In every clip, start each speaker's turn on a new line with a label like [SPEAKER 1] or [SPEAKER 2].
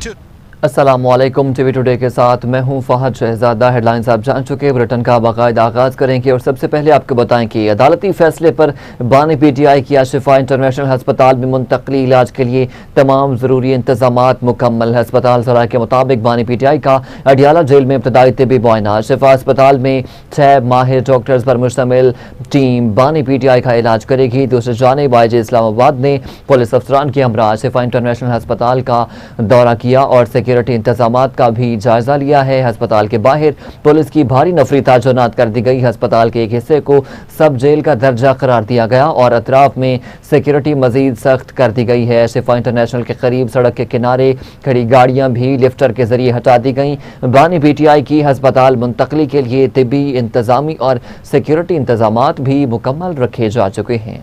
[SPEAKER 1] अस्सलामुअलैकुम, TV today के साथ मैं हूं फहद शहजादा। हेडलाइंस आप जान चुके, बुलेटिन का बाकायदा आगाज करेंगे और सबसे पहले आपको बताएं कि अदालती फैसले पर बानी पीटीआई की अशिफा इंटरनेशनल हस्पताल में मुंतकली। इलाज के लिए तमाम जरूरी इंतजामात मुकम्मल। हस्पताल जराये के मुताबिक बानी पीटीआई का अडियाला जेल में इब्तदाई तिबी मुआयना। शिफा अस्पताल में 6 माहिर डॉक्टर्स पर मुश्तमिल टीम बानी पीटीआई का इलाज करेगी। दूसरी जानिब आईजी इस्लामाबाद ने पुलिस अफसरान के हमरा शिफा इंटरनेशनल हस्पताल का दौरा किया और सिक्योरिटी इंतजामात का भी जायजा लिया है। हस्पताल के बाहर पुलिस की भारी नफरी तैनात कर दी गई। हस्पताल के एक हिस्से को सब जेल का दर्जा करार दिया गया और अतराफ में सिक्योरिटी मजीद सख्त कर दी गई है। शिफा इंटरनेशनल के करीब सड़क के किनारे खड़ी गाड़ियां भी लिफ्टर के जरिए हटा दी गई। बानी पीटीआई की हस्पताल मुंतकली के लिए तिबी, इंतजामी और सिक्योरिटी इंतजामात भी मुकम्मल रखे जा चुके हैं।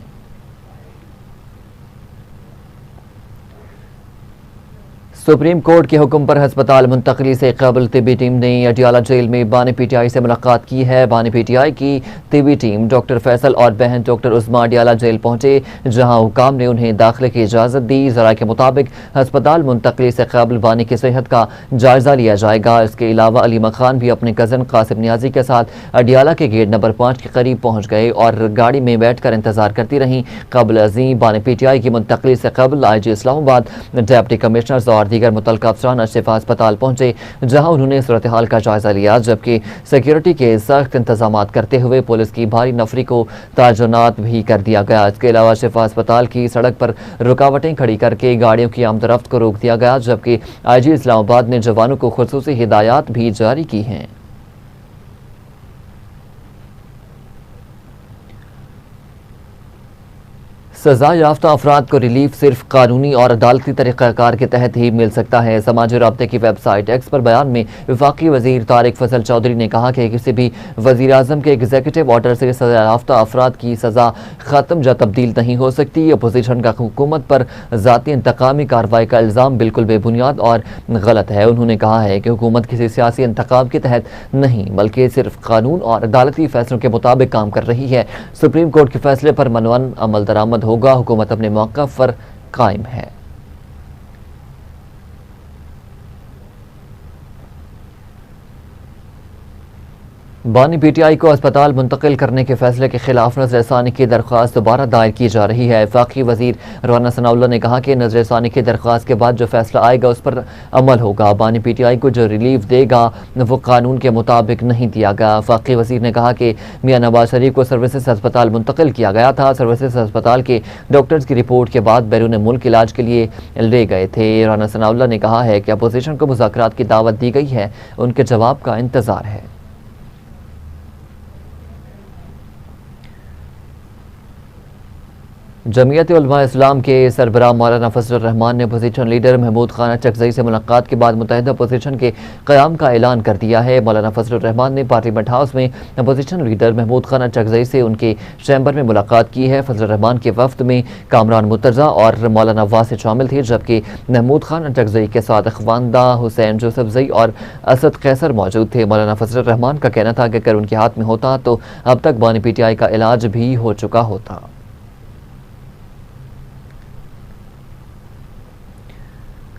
[SPEAKER 1] सुप्रीम कोर्ट के हुक्म पर हस्पताल मुंतकली से कबल तिबी टीम ने अडियाला जेल में बानी पीटीआई से मुलाकात की है। बानी पीटीआई की तिबी टीम डॉक्टर फैसल और बहन डॉक्टर उस्मा अडियाला जेल पहुंचे, जहां हुकाम ने उन्हें दाखिले की इजाजत दी। जरा के मुताबिक हस्पताल मुंतकली से कबल बानी की सेहत का जायजा लिया जाएगा। इसके अलावा अलीमा खान भी अपने कजन कासिम नियाजी के साथ अडियाला के गेट नंबर 5 के करीब पहुंच गए और गाड़ी में बैठकर इंतजार करती रहीं। कबल अजीम बानी पीटीआई की मुंतकली से कबल आईजी इस्लामाबाद, डिप्टी कमिश्नर्स और दीगर मुतल्लिका अफसरान अशिफा अस्पताल पहुंचे, जहां उन्होंने सूरत हाल का जायजा लिया। जबकि सिक्योरिटी के सख्त इंतजाम करते हुए पुलिस की भारी नफरी को तैनात भी कर दिया गया। इसके अलावा शिफा अस्पताल की सड़क पर रुकावटें खड़ी करके गाड़ियों की आमदरफ्त को रोक दिया गया। जबकि आईजी इस्लामाबाद ने जवानों को खुसूसी हिदायत भी जारी की हैं। सजा याफ्ता अफराद को रिलीफ सिर्फ कानूनी और अदालती तरीक़ाकार के तहत ही मिल सकता है। समाजी राब्ते की वेबसाइट एक्स पर बयान में वफाकी वजीर तारिक फजल चौधरी ने कहा कि किसी भी वजीर आज़म के एग्जीक्यूटिव ऑर्डर से सजा याफ्ता अफराद की सजा ख़त्म या तब्दील नहीं हो सकती। अपोजिशन का हुकूमत पर ज़ाती इंतकामी कार्रवाई का इल्ज़ाम बिल्कुल बेबुनियाद और गलत है। उन्होंने कहा है कि हुकूमत किसी सियासी इंतखाब के तहत नहीं बल्कि सिर्फ कानून और अदालती फैसलों के मुताबिक काम कर रही है। सुप्रीम कोर्ट के फैसले पर मनवन अमल दरामद होगा। हुकूमत अपने मौक़िफ़ पर कायम है। बानी पीटीआई को अस्पताल मुंतकिल करने के फैसले के खिलाफ नजरसानी की दरख्वास्त दोबारा दायर की जा रही है। वफाकी वजीर राना सनाउल्लाह ने कहा कि नजरसानी की दरख्वास्त के बाद जो फैसला आएगा उस पर अमल होगा। बानी पीटीआई को जो रिलीफ देगा वो कानून के मुताबिक नहीं दिया गया। वफाकी वजीर ने कहा कि मियां नवाज शरीफ को सर्विसेज अस्पताल मुंतकिल किया गया था। सर्विसेज अस्पताल के डॉक्टर्स की रिपोर्ट के बाद बैरून मुल्क इलाज के लिए ले गए थे। राना सनाउल्लाह ने कहा है कि अपोजिशन को मुज़ाकरात की दावत दी गई है, उनके जवाब का इंतजार है। जमीयत उलमा इस्लाम के सरबराह मौलाना फजलुर रहमान ने अपोजिशन लीडर महमूद खान चकजई से मुलाकात के बाद मुत्तहिदा अपोजिशन के क़याम का ऐलान कर दिया है। मौलाना फजलुर रहमान ने पार्लियामेंट हाउस में अपोजिशन लीडर महमूद खान चकजई से उनके चैम्बर में मुलाकात की है। फजलुर रहमान के वफ्द में कामरान मुर्तज़ा और मौलाना वासिद शामिल थे, जबकि महमूद खान चकजई के साथ अखवानदा हुसैन जोसफजई और असद कैसर मौजूद थे। मौलाना फजलुर रहमान का कहना था कि अगर उनके हाथ में होता तो अब तक बानी पीटीआई का इलाज भी हो चुका होता।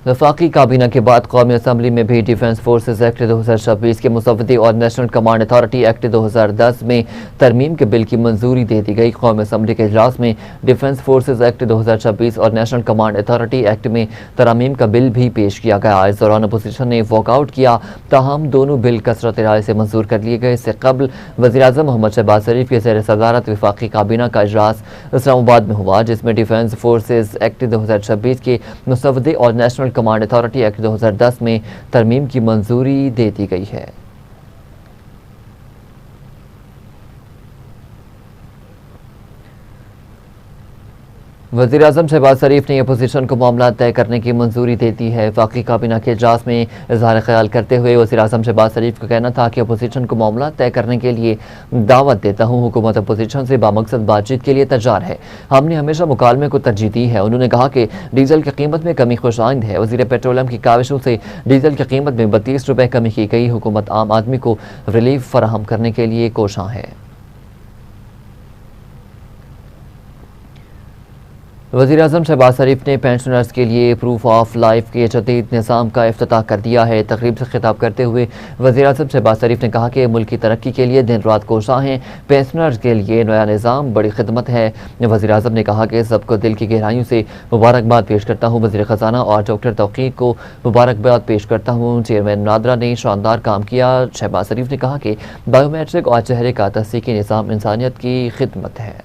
[SPEAKER 1] वफाकी काबीना के बाद कौमी असम्बली में भी डिफेंस फोर्सेज एक्ट 2026 के मुसव्वदे और नेशनल कमांड अथॉरिटी एक्ट 2010 में तरमीम के बिल की मंजूरी दे दी गई। कौमी असम्बली के इजलास में डिफेंस फोर्सेज एक्ट 2026 और नेशनल कमांड अथॉरिटी एक्ट में तरमीम का बिल भी पेश किया गया। इस दौरान अपोजिशन ने वॉकआउट किया, ताहम दोनों बिल कसरत राय से मंजूर कर लिए गए। इससे कबल वज़ीर-ए-आज़म मोहम्मद शहबाज शरीफ के ज़ेर सदारत वफाकी काबीना का इजलास इस्लामाबाद में हुआ, जिसमें डिफेंस फोर्सेज एक्ट 2026 के मुसव्वदे और नेशनल कमांड अथॉरिटी एक्ट 2010 में तरमीम की मंजूरी दे दी गई है। वज़ीर आज़म शहबाज शरीफ ने अपोजिशन को मामला तय करने की मंजूरी दे दी है। वफाकी काबीना के इजलास में इज़हार ख्याल करते हुए वज़ीर आज़म शहबाज शरीफ का कहना था कि अपोजिशन को मामला तय करने के लिए दावत देता हूँ। हुकूमत अपोजिशन से बामकसद बातचीत के लिए तैयार है। हमने हमेशा मुकालमे को तरजीह दी है। उन्होंने कहा कि डीजल की कीमत में कमी खुशाइंद है। वज़ीर पेट्रोलियम की काविशों से डीजल की कीमत में 32 रुपये कमी की गई। हुकूमत आम आदमी को रिलीफ फराहम करने के लिए कोशां है। वज़ीर-ए-आज़म शहबाज शरीफ ने पेंशनर्स के लिए प्रूफ ऑफ लाइफ के जदीद निज़ाम का इफ्तिताह कर दिया है। तकरीब से खिताब करते हुए वज़ीर-ए-आज़म शहबाज शरीफ ने कहा कि मुल्क की तरक्की के लिए दिन रात कोशां हैं। पेंशनर्स के लिए नया निज़ाम बड़ी खिदमत है। वज़ीर-ए-आज़म ने कहा कि सबको दिल की गहराइयों से मुबारकबाद पेश करता हूँ। वज़ीर ख़जाना और डॉक्टर तौक़ीर को मुबारकबाद पेश करता हूँ। चेयरमैन नादरा ने शानदार काम किया। शहबाज शरीफ ने कहा कि बायोमेट्रिक और चेहरे का तस्दीकी निज़ाम इंसानियत की खिदमत है।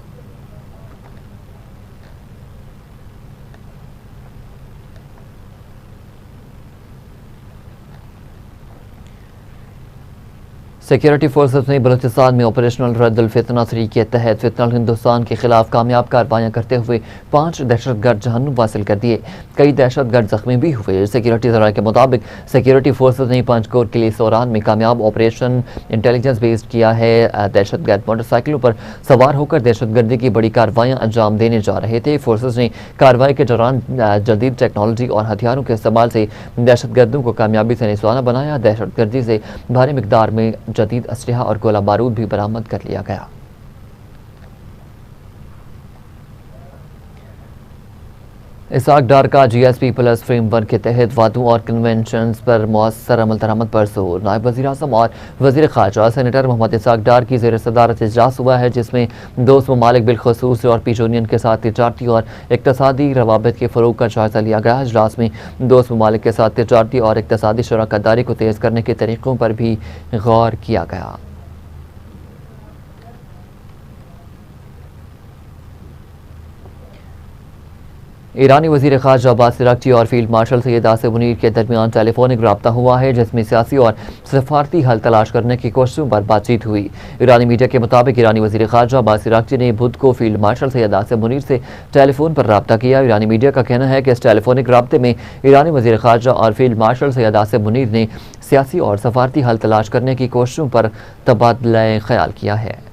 [SPEAKER 1] सिक्योरिटी फोर्सेस ने बलूचिस्तान में ऑपरेशनल रद्दुल फितना 3 के तहत फितनल हिंदुस्तान के खिलाफ कामयाब कार्रवाइयां करते हुए 5 दहशतगर्द जहन्नुम हासिल कर दिए। कई दहशतगर्द जख्मी भी हुए। सिक्योरिटी जराये के मुताबिक सिक्योरिटी फोर्सेस ने पंचकोट के लिए सोरान में कामयाब ऑपरेशन इंटेलिजेंस बेस्ड किया है। दहशतगर्द मोटरसाइकिलों पर सवार होकर दहशतगर्दी की बड़ी कार्रवाइयां अंजाम देने जा रहे थे। फोर्सेस ने कार्रवाई के दौरान जदीद टेक्नोलॉजी और हथियारों के इस्तेमाल से दहशतगर्दों को कामयाबी से निशाना बनाया। दहशतगर्दी से भारी मिकदार में जदीद असलहा और गोला बारूद भी बरामद कर लिया गया। इसाक डार का GSP प्लस फ्रेमवर्क के तहत वादों और कन्वेंशन पर मौसर अमल दरामद पर जोर। नायब वज़ीर-ए-आज़म और वज़ीर ख़ारजा सेनेटर मोहम्मद इसाक डार की ज़ेर सदारत इजलास हुआ है, जिसमें दोस्त ममालिक बिलखसूस यूरोपीय यूनियन के साथ तिजारती और इक़्तिसादी रवाबित के फ़रोग़ का जायज़ा लिया गया। इजलास में दोस्त ममालिक के साथ तिजारती और इक़्तिसादी शराकतदारी को तेज़ करने के तरीक़ों पर भी गौर किया गया। ईरानी वज़ीर ख़ारजा अब्बास अराग़ची और फील्ड मार्शल सैयद आसिम मुनीर के दरमियान टेलीफोनिक रब्ता हुआ है, जिसमें सियासी और सफारती हल तलाश करने की कोशिशों पर बातचीत हुई। ईरानी मीडिया के मुताबिक ईरानी वज़ीर ख़ारजा अब्बास अराग़ची ने बुध को फील्ड मार्शल सैयद आसिम मुनीर से टेलीफोन पर रब्ता किया। ईरानी मीडिया का कहना है कि इस टेलीफोनिक रब्ते में ईरानी वज़ीर ख़ारजा और फील्ड मार्शल सैयद आसिम मुनीर ने सियासी और सफारती हल तलाश करने की कोशिशों पर तबादला ख्याल किया है।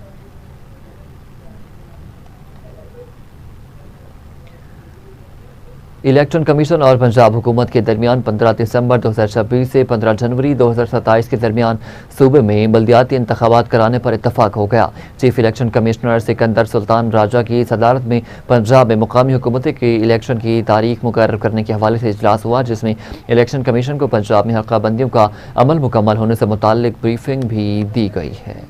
[SPEAKER 1] इलेक्शन कमीशन और पंजाब हुकूमत के दरमियान 15 दिसंबर 2026 से 15 जनवरी 2027 के दरमियान सूबे में बल्दियाती इंतखाबात कराने पर इतफाक हो गया। Chief election commissioner Sikandar Sultan Raja की सदारत में पंजाब में मुकामी हुकूमत के इलेक्शन की तारीख मुकर्रर करने के हवाले से इजलास हुआ, जिसमें इलेक्शन कमीशन को पंजाब में हल्काबंदियों का अमल मुकम्मल होने से मुताल्लिक ब्रीफिंग भी दी गई है।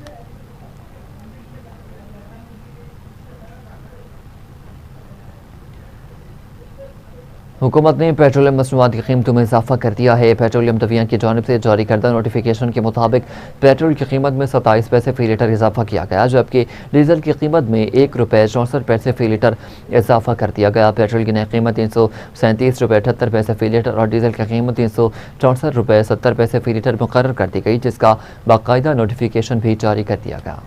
[SPEAKER 1] हुकूमत ने पेट्रोलियम मसनूआत की कीमतों में इजाफा कर दिया है। पेट्रोलियम दविया की जानिब से जारी करदा नोटिफिकेशन के मुताबिक पेट्रोल की कीमत में 27 पैसे फी लीटर इजाफा किया गया, जबकि डीजल की कीमत में ₹1.64 फी लीटर इजाफा कर दिया गया। पेट्रोल की नई कीमत ₹337.78 फी लीटर और डीजल की कीमत ₹364.70 फी लीटर मुकर्रर कर दी गई, जिसका बाकायदा नोटिफिकेशन भी जारी कर दिया गया।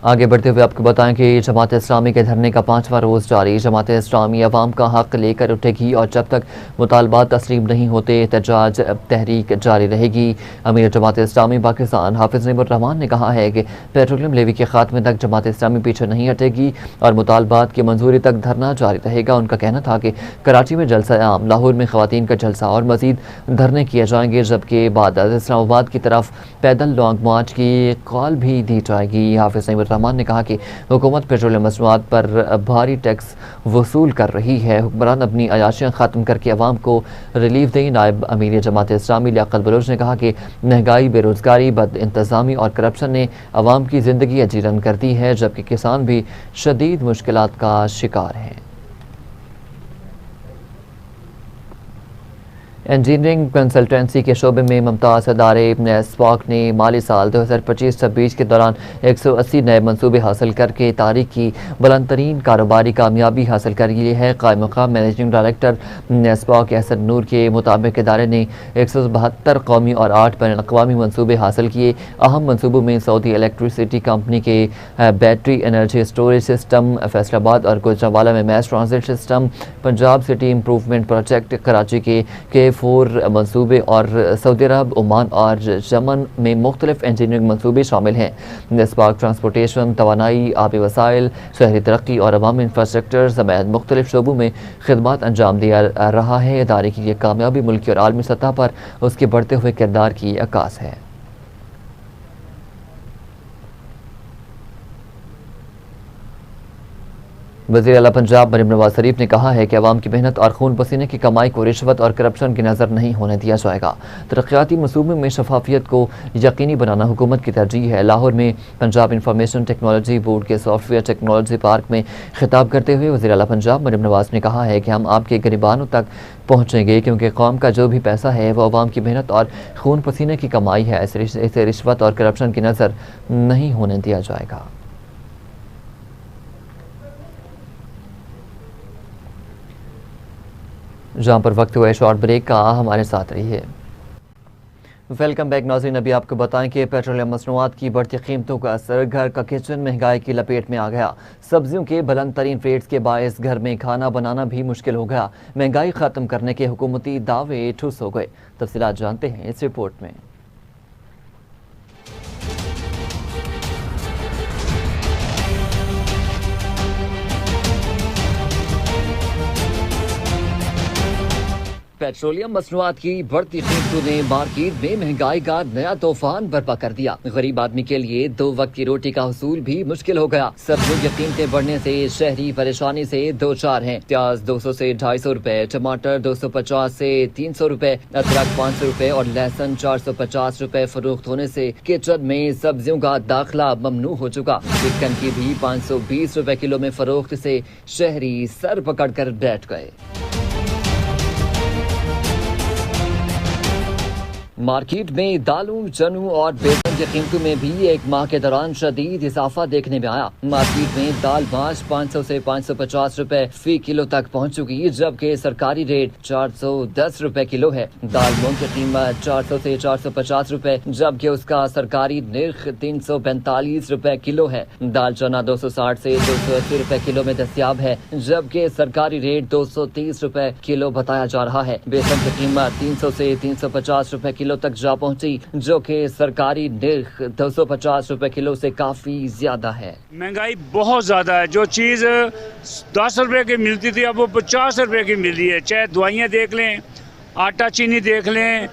[SPEAKER 1] आगे बढ़ते हुए आपको बताएं कि जमात इस्लामी के धरने का 5वां रोज़ जारी। जमात इस्लामी अवाम का हक लेकर उठेगी और जब तक मुतालबात तस्लीम नहीं होते एहतजाज तहरीक जारी रहेगी। अमीर जमात इस्लामी पाकिस्तान हाफिज़ नईमुर रहमान ने कहा है कि पेट्रोलियम लेवी के खात्मे तक जमात इस्लामी पीछे नहीं हटेगी और मुतालबात की मंजूरी तक धरना जारी रहेगा। उनका कहना था कि कराची में जलसा आम, लाहौर में ख़वातीन का जलसा और मज़ीद धरने किए जाएंगे, जबकि बाद इस्लामाबाद की तरफ पैदल लॉन्ग मार्च की कॉल भी दी जाएगी। हाफिज़ नईमुर रहमान ने कहा कि हुकूमत पेट्रोलियम मसनूआत पर भारी टैक्स वसूल कर रही है। हुक्मरान अपनी अयाशियाँ ख़त्म करके अवाम को रिलीफ दें। नायब अमीर जमात इस्लामी लियाकत बलोच ने कहा कि महंगाई, बेरोज़गारी, बद इंतज़ामी और करप्शन ने अवाम की ज़िंदगी अजीरन कर दी है, जबकि किसान भी शदीद मुश्किलात का शिकार हैं। इंजीनियरिंग कंसल्टेंसी के शोबे में मुमताज़ अदारे नेस्पाक ने माली साल 2025-26 के दौरान 180 नए मनसूबे हासिल करके तारीख की बुलंद तरीन कारोबारी कामयाबी हासिल कर ली है। कायम मकाम मैनेजिंग डायरेक्टर नेस्पाक एहसन नूर के मुताबिक इदारे ने 172 कौमी और 8 बैन अक़वामी मनसूबे हासिल किए। अहम मनसूबों में सऊदी इलेक्ट्रिसिटी कंपनी के battery energy storage system, Faisalabad और गुजरांवाला में mass transit system, Punjab city improvement project, Karachi के 4 मनसूबे और सऊदी अरब, ओमान और यमन में मुख्तलिफ इंजीनियरिंग मनसूबे शामिल हैं। नेस्पाक ट्रांसपोर्टेशन, तवानाई, आबी वसाइल, शहरी तरक्की और अवामी इंफ्रास्ट्रक्चर समेत मुख्तलिफ शोबों में खिदमत अंजाम दिया रहा है। इदारे की यह कामयाबी मुल्की और आलमी सतह पर उसके बढ़ते हुए किरदार की अक्कास है। वज़ीर आला पंजाब मरीम नवाज शरीफ ने कहा है कि अवाम की मेहनत और खून पसीने की कमाई को रिश्वत और करप्शन की नज़र नहीं होने दिया जाएगा। तरक्याती मंसूबों में शफाफियत को यकीनी बनाना हुकूमत की तरजीह है। लाहौर में पंजाब इंफॉर्मेशन टेक्नोलॉजी बोर्ड के सॉफ्टवेयर टेक्नोलॉजी पार्क में खिताब करते हुए वज़ीर आला पंजाब मरीम नवाज ने कहा है कि हम आपके गरीबानों तक पहुँचेंगे, क्योंकि कौम का जो भी पैसा है वो अवाम की मेहनत और खून पसीने की कमाई है। इसे रिश्वत और करप्शन की नज़र नहीं होने दिया जाएगा। जहाँ पर वक्त हुआ है शॉर्ट ब्रेक का, हमारे साथ रहिए। वेलकम बैक नाज़रीन। अभी आपको बताएं कि पेट्रोलियम मसनूआत की बढ़ती कीमतों का असर घर का किचन महंगाई की लपेट में आ गया। सब्जियों के बुलंद तरीन रेट्स के बायस घर में खाना बनाना भी मुश्किल हो गया। महंगाई ख़त्म करने के हुकूमती दावे ठुस हो गए। तफसीलात जानते हैं इस रिपोर्ट में। पेट्रोलियम मसनूआत की बढ़ती कीमतों ने मार्केट में महंगाई का नया तूफान बर्पा कर दिया। गरीब आदमी के लिए 2 वक्त की रोटी का हसूल भी मुश्किल हो गया। सब्जियों की कीमतें बढ़ने से शहरी परेशानी से दो चार हैं। प्याज 200 से 250 रुपए, टमाटर 250 से 300 रुपए, अदरक 500 रुपए और लहसुन 450 रुपए फरोख्त होने से किचन में सब्जियों का दाखिला ममनू हो चुका। चिकन की भी 520 रुपए किलो में फरोख्त से शहरी सर पकड़ कर बैठ गए। मार्केट में दालों, चनों और बेसन की कीमतों में भी एक माह के दौरान शदीद इजाफा देखने में आया। मार्केट में दाल माश 500 से 550 रुपए फी किलो तक पहुंच चुकी, जबकि सरकारी रेट 410 रुपए किलो है। दाल मूंग की कीमत 400 से 450 रुपए, जबकि उसका सरकारी निर्ख 345 रुपए किलो है। दाल चना 260 से 280 रुपए किलो में दस्तियाब है, जबकि सरकारी रेट 230 रुपए किलो बताया जा रहा है। बेसन की कीमत 300 से 350 रुपए किलो तक जा पहुंची, जो कि सरकारी निर्ख 250 रुपए किलो से काफी ज्यादा है।
[SPEAKER 2] महंगाई बहुत ज्यादा है। जो चीज 10 रुपए की मिलती थी अब वो 50 रुपए की मिल रही है। चाहे दवाइयाँ देख लें, आटा चीनी देख लें,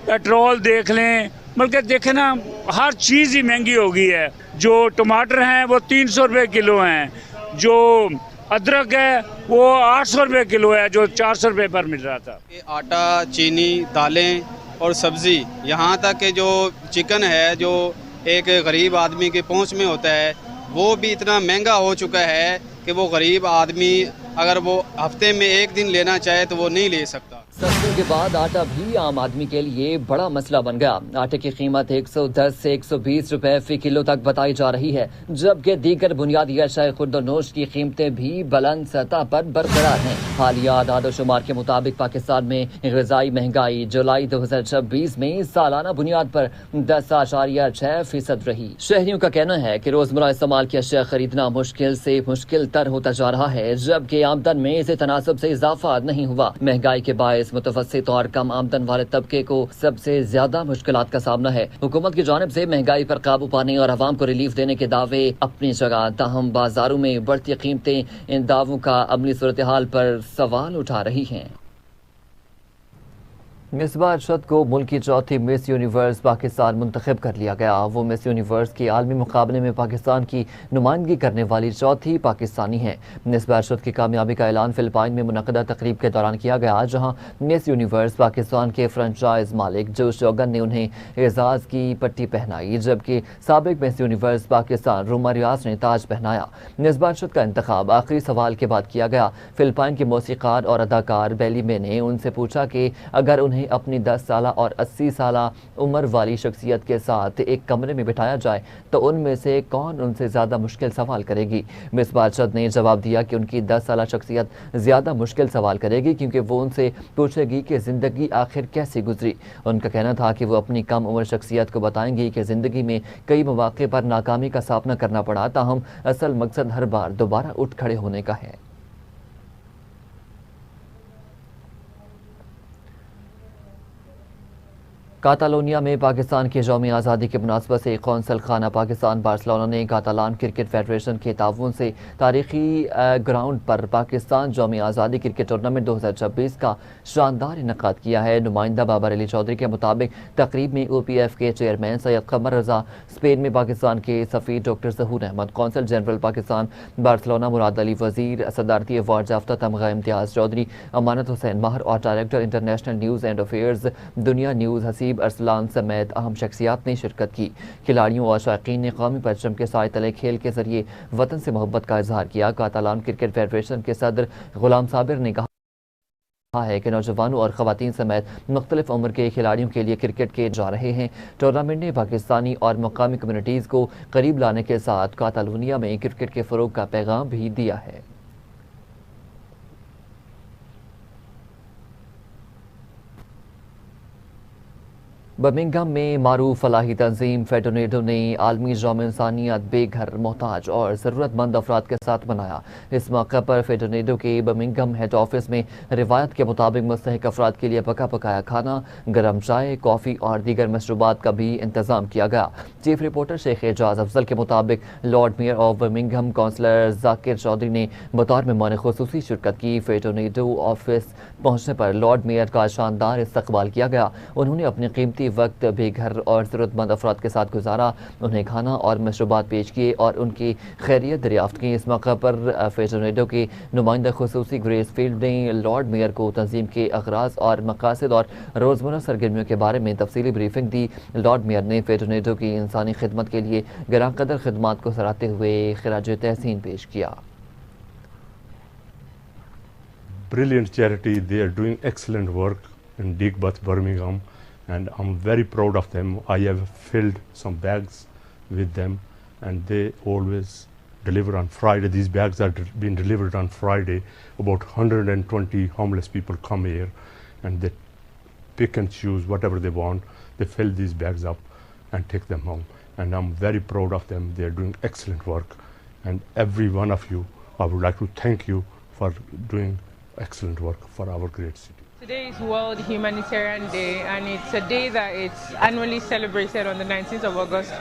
[SPEAKER 2] पेट्रोल देख लें, बल्कि देखें ना हर चीज ही महंगी हो गई है। जो टमाटर हैं वो 300 रुपए किलो हैं, जो अदरक है वो 800 रुपए किलो है, जो 400 रुपए पर मिल रहा था।
[SPEAKER 3] आटा, चीनी, दालें और सब्ज़ी, यहाँ तक कि जो चिकन है जो एक गरीब आदमी के पहुँच में होता है, वो भी इतना महंगा हो चुका है कि वो गरीब आदमी अगर वो हफ्ते में एक दिन लेना चाहे तो वो नहीं ले सकता।
[SPEAKER 1] सब्जियों के बाद आटा भी आम आदमी के लिए बड़ा मसला बन गया। आटे की कीमत 110 से 120 रुपए फी किलो तक बताई जा रही है, जबकि दीगर बुनियादी अशाए खुर्द-व-नोश की कीमतें भी बुलंद सतह पर बरकरार हैं। हालिया आदाद-ओ-शुमार के मुताबिक पाकिस्तान में ग़िज़ाई महंगाई जुलाई 2026 में सालाना बुनियाद पर 10.6% रही। शहरियों का कहना है कि रोजमर्रा इस्तेमाल की अशिया खरीदना मुश्किल से मुश्किल तर होता जा रहा है, जबकि आमदन में इसे तनासब से इजाफा नहीं हुआ। महंगाई के बायस मुतवस्सित और कम आमदन वाले तबके को सबसे ज्यादा मुश्किलात का सामना है। हुकूमत की जानिब से महंगाई पर काबू पाने और अवाम को रिलीफ देने के दावे अपनी जगह, ताहम बाजारों में बढ़ती कीमतें इन दावों का अमली सूरत हाल पर सवाल उठा रही हैं। मिसबा अरशद को मुल्क की चौथी मिस यूनिवर्स पाकिस्तान मुंतखब कर लिया गया। वो मिस यूनिवर्स के आलमी मुकाबले में पाकिस्तान की नुमाइंदगी करने वाली चौथी पाकिस्तानी हैं। मिसबा अरशद की कामयाबी का ऐलान फिलिपाइन में मुनक़दा तकरीब के दौरान किया गया, जहां मिस यूनिवर्स पाकिस्तान के फ्रेंचाइज मालिक जोश चौगन ने उन्हें एजाज़ की पट्टी पहनाई, जबकि साबिक मिस यूनिवर्स पाकिस्तान रुमा रियाज ने ताज पहनाया। मिसबा अरशद का इंतखाब आखिरी सवाल के बाद किया गया। फिलिपाइन के मौसीकार और अदाकार बेलीमे ने उनसे पूछा कि अगर उन्हें अपनी 10 साला और 80 साला उम्र वाली शख्सियत के साथ एक कमरे में बिठाया जाए तो उनमें से कौन उनसे ज़्यादा मुश्किल सवाल करेगी। मिसबा अरशद ने जवाब दिया कि उनकी 10 साला शख्सियत ज़्यादा मुश्किल सवाल करेगी, क्योंकि वो उनसे पूछेगी कि ज़िंदगी आखिर कैसे गुजरी। उनका कहना था कि वो अपनी कम उम्र शख्सियत को बताएंगी कि ज़िंदगी में कई मौके पर नाकामी का सामना करना पड़ा, ताहम असल मकसद हर बार दोबारा उठ खड़े होने का है। कातालोनिया में पाकिस्तान की यौम आज़ादी की मुनासबत से कौंसल खाना पाकिस्तान बार्सिलोना ने कातालान क्रिकेट फेडरेशन के ताउन से तारीखी ग्राउंड पर पाकिस्तान यौम आज़ादी क्रिकेट टूर्नामेंट 2026 का शानदार इनकाद किया है। नुमाइंदा बाबर अली चौधरी के मुताबिक तकरीब में OPF के चेयरमैन सैयद कमर रजा, स्पेन में पाकिस्तान के सफ़ीर doctor Zahoor Ahmed, consul general Pakistan Barcelona Murad Ali Wazir, सदारती अवार्ड याफ्ता तमगा इम्तियाज़ चौधरी, अमानत हुसैन माहर और director international news and affairs दुनिया न्यूज़ हसीब अरसलान समेत अहम शख्सियात ने शिरकत की। खिलाड़ियों और शायकीन ने कौमी परचम के साए तले खेल के जरिए वतन से मोहब्बत का इजहार किया। कातालान क्रिकेट फेडरेशन के सदर गुलाम साबिर ने कहा है कि नौजवानों और ख़वातीन समेत मुख्तलिफ उम्र के खिलाड़ियों के लिए क्रिकेट के जा रहे हैं। टूर्नामेंट ने पाकिस्तानी और मकामी कम्युनिटीज़ को करीब लाने के साथ कातालोनिया में क्रिकेट के फ़रोग़ का पैगाम भी दिया है। बर्मिंघम में मारूफ फलाही तंजीम फेडोनेडो ने आलमी यौम इंसानियत बेघर, मोहताज और ज़रूरतमंद अफराद के साथ मनाया। इस मौके पर फेडोनेडो के बर्मिंघम हेड ऑफिस में रिवायत के मुताबिक मुस्तहिक अफराद के लिए पका पकाया खाना, गर्म चाय, कॉफ़ी और दीगर मशरूबात का भी इंतज़ाम किया गया। चीफ रिपोर्टर शेख एजाज अफजल के मुताबिक lord mayor of Birmingham councillor Zakir Chaudhry ने बतौर मेहमान खुसूसी शिरकत की। फेडोनेडो ऑफिस पहुँचने पर लॉर्ड मेयर का शानदार इस्तकबाल किया गया। उन्होंने अपनी कीमती वक्त बेघर और ज़रूरतमंद अफराद के साथ गुजारा, उन्हें खाना और मशरूबात पेश किए और उनकी खैरियत दरियाफ्त की। इस मौके पर फेडोनेडो के नुमाइंदा खुसूसी ग्रेस फील्ड ने लॉर्ड मेयर को तंजीम के अगराज और मकासद और रोज़मर्रा सरगर्मियों के बारे में तफसीली ब्रीफिंग दी। लॉर्ड मेयर ने फेडोनेडो की इंसानी खिदमत के लिए गिरांकदर खिदमात को सराहते हुए खिराज तहसीन पेश किया।
[SPEAKER 4] Brilliant charity, they are doing excellent work in Digbeth, Birmingham, and I'm very proud of them. I have filled some bags with them and they always deliver on Friday. These bags are being delivered on Friday. About 120 homeless people come here and they pick and choose whatever they want. They fill these bags up and take them home. And I'm very proud of them. They are doing excellent work. And every one of you, I would like to thank you for doing excellent work for our great city.
[SPEAKER 5] Today is World Humanitarian Day, and it's a day that it's annually celebrated on the 19th of August,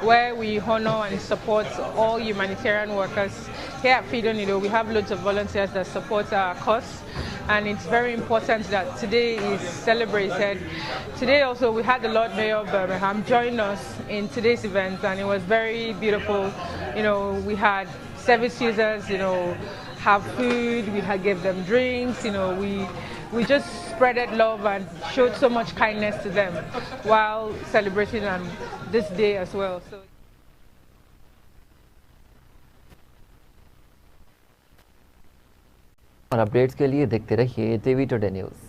[SPEAKER 5] where we honor and support all humanitarian workers. Here at Feedonido, we have loads of volunteers that support our cause, and it's very important that today is celebrated. Today also we had the Lord Mayor of Birmingham join us in today's event, and it was very beautiful. We had service users, have food, we had gave them drinks, we just spreaded love and showed so much kindness to them while celebrating on this day as well.
[SPEAKER 1] और updates के लिए देखते रहिए TV Today news.